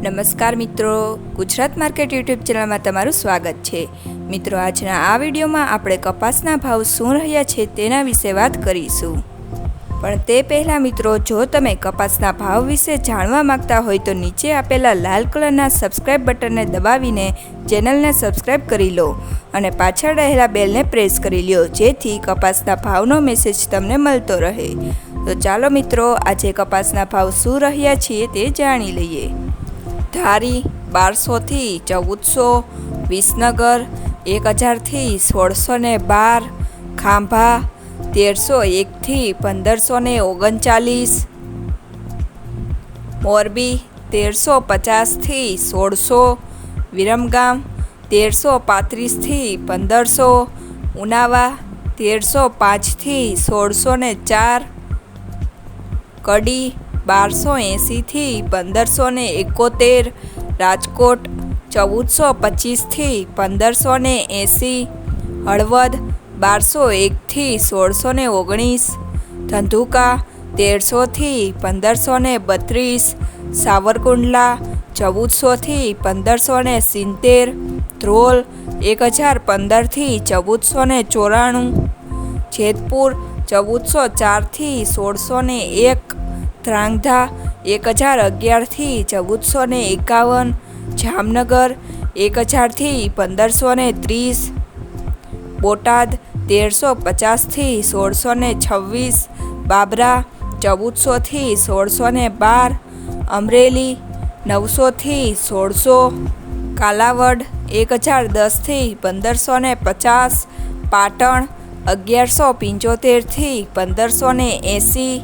નમસ્કાર મિત્રો, Gujarat market YouTube ચેનલમાં તમારું સ્વાગત છે। મિત્રો, આજના આ વિડીયોમાં આપણે કપાસના ભાવ શું રહ્યા છે તેના વિશે વાત કરીશું। પણ તે પહેલાં મિત્રો, જો તમે કપાસના ભાવ વિશે જાણવા માંગતા હોય તો નીચે આપેલા લાલ કલરના સબસ્ક્રાઇબ બટનને દબાવીને ચેનલને સબસ્ક્રાઇબ કરી લો અને પાછળ રહેલા બેલને પ્રેસ કરી લો, જેથી કપાસના ભાવનો મેસેજ તમને મળતો રહે। તો ચાલો મિત્રો, આજે કપાસના ભાવ શું રહ્યા છે તે જાણી લઈએ। ધારી 1200 થી 1400, વિસનગર 1000 થી 1612, ખાંભા 1301 થી 1539, મોરબી 1350 થી 1600, વિરમગામ 1335 થી 1500, ઉનાવા 1305 થી 1604, કડી 1280 થી 1571, રાજકોટ 1425 થી 1580, હળવદ 1201 થી 1619, ધંધુકા 1300 થી 1532, સાવરકુંડલા 1400 થી 1570, ધ્રોલ 1015 થી 1494, જેતપુર 1404 થી 1601, ધ્રાંગધ્રા 1011 થી 1451, જામનગર 1000 થી 1530, બોટાદ 1350 થી 1626, બાબરા 1400 થી 1612, અમરેલી 900 થી 1600, કાલાવડ 1010 થી 1550, પાટણ 1175 થી 1580,